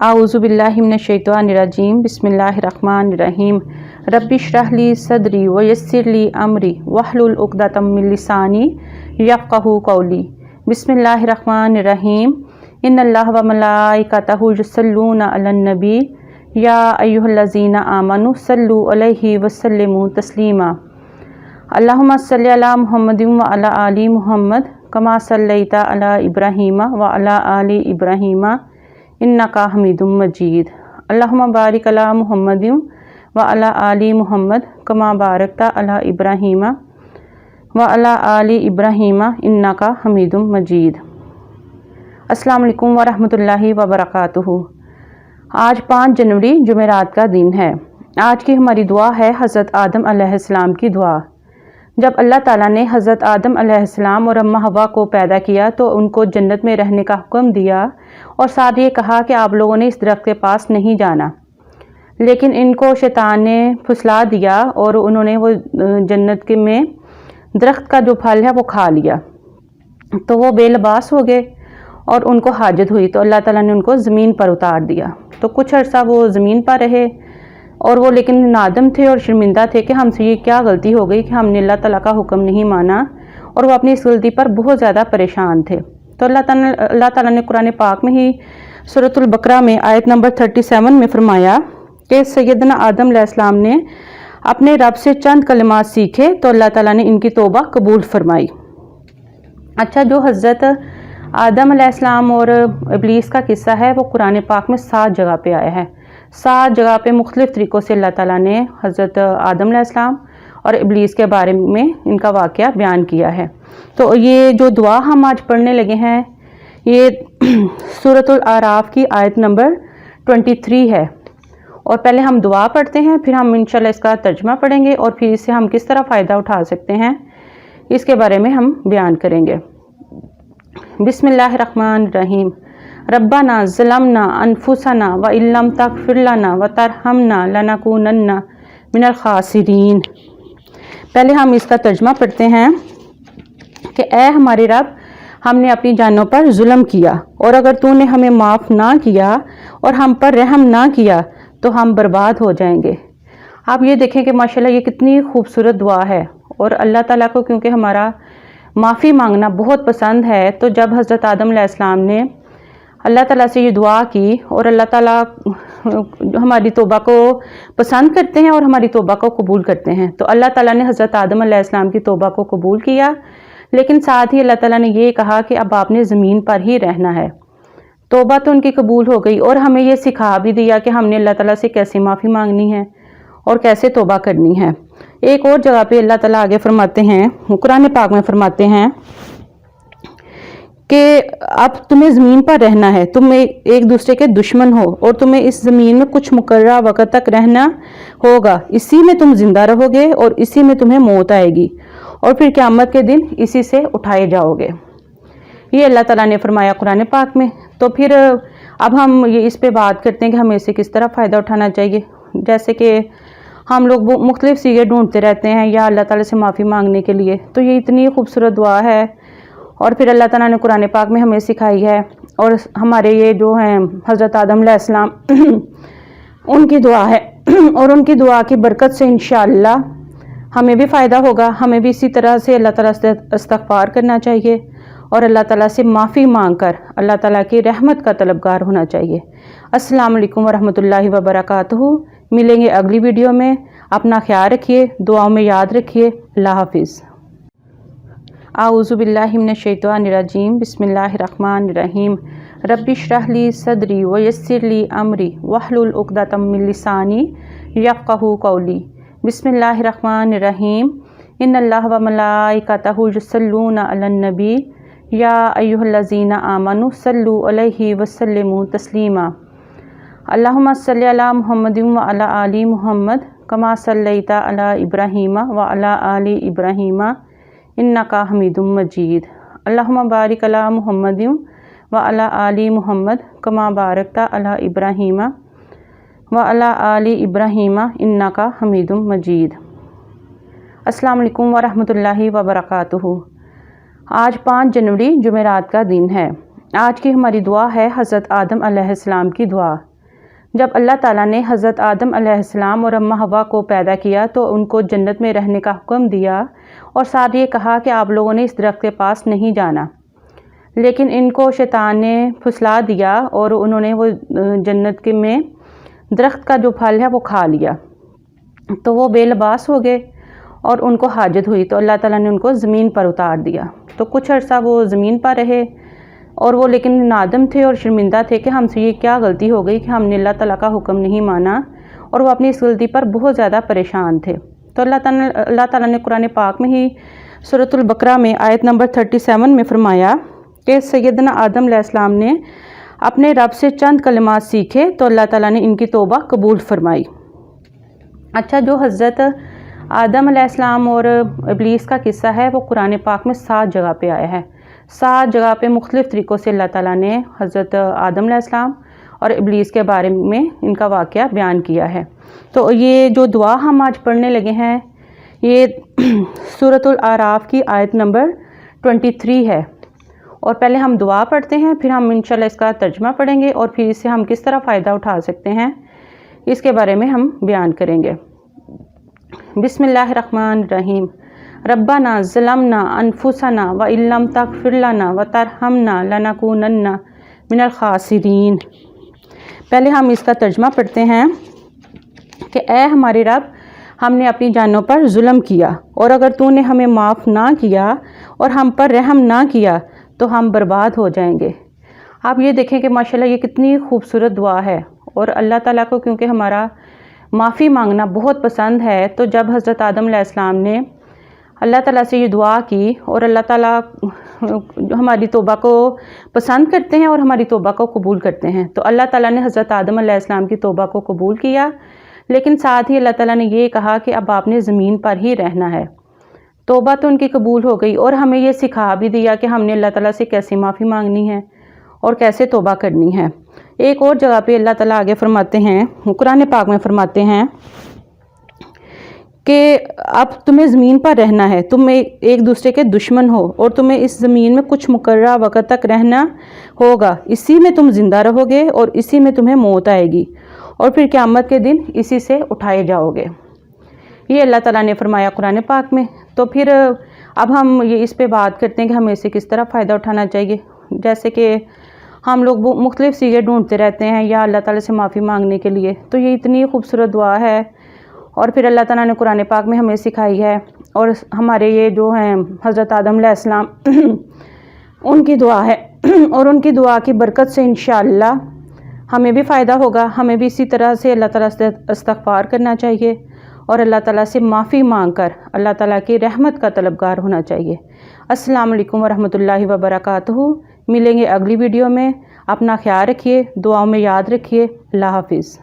आऊज़ु बिल्लाहि मिनश्शैतानिर्रजीम बिस्मिल्लाहिर्रहमानिर्रहीम रब्बि इश्रह ली सदरी व यस्सिर ली अमरी वहलुल उक़दतम मिन लिसानी यफ़क़हू क़ौली। बिस्मिल्लाहिर्रहमानिर्रहीम इन्नल्लाह व मलाइकतहु युसल्लूना अलन नबी या अय्युहल्लज़ीना आमनु सल्लु अलैहि व सल्लिमू तस्लीमा। अल्लाहुम्मा सल्लि अला मुहम्मदिन व अला आलि मुहम्मद कमा सल्लैता अला इब्राहीमा व अला आलि इब्राहीमा इन्नका हमीदुम मजीद। अल्लाहुम्मा बारिक अला मुहम्मदिन व अला आलि मुहम्मद कमा बारकता अला इब्राहीमा व अला आलि इब्राहीमा इन्नका हमीदुम मजीद। अस्सलाम वालेकुम व रहमतुल्लाहि व बरकातुहू। आज 5 जनवरी जुमेरात का दिन है। आज की हमारी दुआ है हज़रत आदम अलैहिस्सलाम की दुआ। जब अल्लाह ताला ने हज़रत आदम अलैहिस्सलाम और अम्मा हवा को पैदा किया तो उनको जन्नत में रहने का हुक्म दिया और साथ ये कहा कि आप लोगों ने इस दरख्त के पास नहीं जाना, लेकिन इनको शैतान ने फुसला दिया और उन्होंने वो जन्नत के में दरख्त का जो फल है वो खा लिया, तो वो बेलबास हो गए और उनको हाजत हुई तो अल्लाह ताला ने उनको ज़मीन पर उतार दिया। तो कुछ अर्सा वो ज़मीन पर रहे और वो लेकिन नादम थे और शर्मिंदा थे कि हमसे ये क्या गलती हो गई कि हमने अल्लाह ताला का हुक्म नहीं माना, और वो अपनी इस गलती पर बहुत ज़्यादा परेशान थे। तो अल्लाह ताला ने कुरान पाक में ही सूरतुल बकरा में आयत नंबर 37 में फरमाया कि सैयदना आदम अलैहिस्सलाम ने अपने रब से चंद कलिमात सीखे तो अल्लाह ताला ने इनकी तौबा कबूल फरमाई। अच्छा, जो हज़रत आदम अलैहिस्सलाम और इब्लीस का किस्सा है वो कुरान पाक में 7 जगह पे आया है। 7 जगह पे मुख्तलिफ़ तरीक़ों से अल्लाह ताला ने हज़रत आदम अलैहिस्सलाम और इब्लीस के बारे में इनका वाक़या बयान किया है। तो ये जो दुआ हम आज पढ़ने लगे हैं ये सूरतुल आराफ की आयत नंबर 23 है। और पहले हम दुआ पढ़ते हैं, फिर हम इंशाल्लाह इसका तर्जुमा पढ़ेंगे और फिर इससे हम किस तरह फ़ायदा उठा सकते हैं इसके बारे में हम बयान करेंगे। बिस्मिल्लाहिर्रहमानिर्रहीम रब्बना ज़लमना अनफुसना व इल्लम तग़फ़िर लना व तरहमना लनकूनन्ना मिनल ख़ासिरीन। पहले हम इसका तर्जुमा पढ़ते हैं कि ऐ हमारे रब, हमने अपनी जानों पर जुल्म किया और अगर तूने हमें माफ़ ना किया और हम पर रहम ना किया तो हम बर्बाद हो जाएंगे। आप ये देखें कि माशाल्लाह ये कितनी खूबसूरत दुआ है और अल्लाह ताला को क्योंकि हमारा माफ़ी मांगना बहुत पसंद है, तो जब हज़रत आदम अलैहिस्सलाम ने अल्लाह ताला से ये दुआ की और अल्लाह ताला हमारी तौबा को पसंद करते हैं और हमारी तौबा को कबूल करते हैं, तो अल्लाह ताला ने हज़रत आदम अलैहिस्सलाम की तौबा को कबूल किया, लेकिन साथ ही अल्लाह ताला ने ये कहा कि अब आपने ज़मीन पर ही रहना है। तौबा तो उनकी कबूल हो गई और हमें ये सिखा भी दिया कि हमने अल्लाह ताला से कैसे माफ़ी मांगनी है और कैसे तौबा करनी है। एक और जगह पे अल्लाह ताला आगे फरमाते हैं, कुरान पाक में फरमाते हैं कि अब तुम्हें ज़मीन पर रहना है, तुम एक दूसरे के दुश्मन हो और तुम्हें इस ज़मीन में कुछ मुकर्रर वक़्त तक रहना होगा, इसी में तुम ज़िंदा रहोगे और इसी में तुम्हें मौत आएगी और फिर क़यामत के दिन इसी से उठाए जाओगे। ये अल्लाह ताला ने फरमाया कुरान पाक में। तो फिर अब हम ये इस पे बात करते हैं कि हमें इससे किस तरह फ़ायदा उठाना चाहिए। जैसे कि हम लोग मुख्तलिफ़ सीगे ढूंढते रहते हैं या अल्लाह ताला से माफ़ी मांगने के लिए, तो ये इतनी खूबसूरत दुआ है और फिर अल्लाह ताला ने कुरान पाक में हमें सिखाई है। और हमारे ये जो हैं हज़रत आदम अलैहिस्सलाम उनकी दुआ है और उनकी दुआ की बरकत से इंशाअल्लाह हमें भी फ़ायदा होगा। हमें भी इसी तरह से अल्लाह ताला से इस्तिग़फ़ार करना चाहिए और अल्लाह ताला से माफ़ी मांग कर अल्लाह ताला की रहमत का तलबगार होना चाहिए। अस्सलाम वालेकुम वरहमतुल्लाहि वबरकातुहू। मिलेंगे अगली वीडियो में। अपना ख्याल रखिए, दुआओं में याद रखिए। अल्लाह हाफिज़। आऊज़ु बिल्लाहि मिनश्शैतानिर्रजीम बिस्मिल्लाहिर्रहमानिर्रहीम रब्बि इश्रह ली सदरी व यस्सिर ली अमरी वहलुल उक़दतम मिन लिसानी यफ़क़हू क़ौली। बिस्मिल्लाहिर्रहमानिर्रहीम इन्नल्लाह व मलाइकतहु युसल्लूना अलन नबी या अय्युहल्लज़ीना आमनु सल्लु अलैहि व सल्लिमू तस्लीमा। अल्लाहुम्मा सल्लि अला मुहम्मदिन व अला आलि मुहम्मद कमा सल्लैता अला इब्राहीमा व अला आलि इब्राहीमा इन्नका हमीदुम मजीद। अल्लाहुम्मा बारिक अला मुहम्मदिन व अला आलि मुहम्मद कमा बारकता अला इब्राहीमा व अला आलि इब्राहीमा इन्नका हमीदुम मजीद। अस्सलाम वालेकुम व रहमतुल्लाहि व बरकातुहू। आज 5 जनवरी जुमेरात का दिन है। آج کی ہماری دعا ہے حضرت آدم علیہ السلام کی دعا۔ جب اللہ تعالیٰ نے حضرت آدم علیہ السلام اور اماں حوا کو پیدا کیا تو ان کو جنت میں رہنے کا حکم دیا اور ساتھ یہ کہا کہ آپ لوگوں نے اس درخت کے پاس نہیں جانا، لیکن ان کو شیطان نے پھسلا دیا اور انہوں نے وہ جنت میں درخت کا جو پھل ہے وہ کھا لیا، تو وہ بے لباس ہو گئے اور ان کو حاجت ہوئی تو اللہ تعالیٰ نے ان کو زمین پر اتار دیا۔ تو کچھ عرصہ وہ زمین پر رہے اور وہ لیکن نادم تھے اور شرمندہ تھے کہ ہم سے یہ کیا غلطی ہو گئی کہ ہم نے اللہ تعالیٰ کا حکم نہیں مانا، اور وہ اپنی اس غلطی پر بہت زیادہ پریشان تھے۔ تو اللہ تعالیٰ نے قرآن پاک میں ہی سورۃ البقرہ میں آیت نمبر 37 میں فرمایا کہ سیدنا آدم علیہ السلام نے اپنے رب سے چند کلمات سیکھے تو اللہ تعالیٰ نے ان کی توبہ قبول فرمائی۔ اچھا، جو حضرت آدم علیہ السلام اور ابلیس کا قصہ ہے وہ قرآن پاک میں 7 جگہ پہ آیا ہے۔ 7 جگہ پہ مختلف طریقوں سے اللہ تعالیٰ نے حضرت آدم علیہ السلام اور ابلیس کے بارے میں ان کا واقعہ بیان کیا ہے۔ تو یہ جو دعا ہم آج پڑھنے لگے ہیں یہ سورۃ الاعراف کی آیت نمبر 23 ہے، اور پہلے ہم دعا پڑھتے ہیں، پھر ہم انشاءاللہ اس کا ترجمہ پڑھیں گے اور پھر اس سے ہم کس طرح فائدہ اٹھا سکتے ہیں اس کے بارے میں ہم بیان کریں گے۔ بسم اللہ الرحمن الرحیم۔ ربنا ظلمنا انفسنا وان لم تغفر لنا وترحمنا لنکونن من الخاسرین۔ پہلے ہم اس کا ترجمہ پڑھتے ہیں کہ اے ہمارے رب، ہم نے اپنی جانوں پر ظلم کیا، اور اگر تو نے ہمیں معاف نہ کیا اور ہم پر رحم نہ کیا تو ہم برباد ہو جائیں گے۔ آپ یہ دیکھیں کہ ماشاءاللہ یہ کتنی خوبصورت دعا ہے، اور اللہ تعالیٰ کو کیونکہ ہمارا معافی مانگنا بہت پسند ہے، تو جب حضرت آدم علیہ السلام نے اللہ تعالیٰ سے یہ دعا کی اور اللہ تعالیٰ ہماری توبہ کو پسند کرتے ہیں اور ہماری توبہ کو قبول کرتے ہیں، تو اللہ تعالیٰ نے حضرت آدم علیہ السلام کی توبہ کو قبول کیا، لیکن ساتھ ہی اللہ تعالیٰ نے یہ کہا کہ اب آپ نے زمین پر ہی رہنا ہے۔ توبہ تو ان کی قبول ہو گئی، اور ہمیں یہ سکھا بھی دیا کہ ہم نے اللہ تعالیٰ سے کیسے معافی مانگنی ہے اور کیسے توبہ کرنی ہے۔ ایک اور جگہ پہ اللہ تعالیٰ آگے فرماتے ہیں، قرآن پاک میں فرماتے ہیں کہ اب تمہیں زمین پر رہنا ہے، تم ایک دوسرے کے دشمن ہو، اور تمہیں اس زمین میں کچھ مقررہ وقت تک رہنا ہوگا، اسی میں تم زندہ رہو گے اور اسی میں تمہیں موت آئے گی، اور پھر قیامت کے دن اسی سے اٹھائے جاؤ گے۔ یہ اللہ تعالیٰ نے فرمایا قرآن پاک میں۔ تو پھر اب ہم یہ اس پہ بات کرتے ہیں کہ ہمیں اسے کس طرح فائدہ اٹھانا چاہیے۔ جیسے کہ ہم لوگ مختلف سیغے ڈھونڈتے رہتے ہیں یا اللہ تعالیٰ سے معافی مانگنے کے لیے، تو یہ اتنی خوبصورت دعا ہے، اور پھر اللہ تعالیٰ نے قرآن پاک میں ہمیں سکھائی ہے، اور ہمارے یہ جو ہیں حضرت آدم علیہ السلام ان کی دعا ہے، اور ان کی دعا کی برکت سے انشاءاللہ ہمیں بھی فائدہ ہوگا۔ ہمیں بھی اسی طرح سے اللہ تعالیٰ سے استغفار کرنا چاہیے اور اللہ تعالیٰ سے معافی مانگ کر اللہ تعالیٰ کی رحمت کا طلبگار ہونا چاہیے۔ السلام علیکم ورحمۃ اللہ وبرکاتہ۔ ملیں گے اگلی ویڈیو میں۔ اپنا خیال رکھیے، دعاؤں میں یاد رکھیے۔ اللہ حافظ۔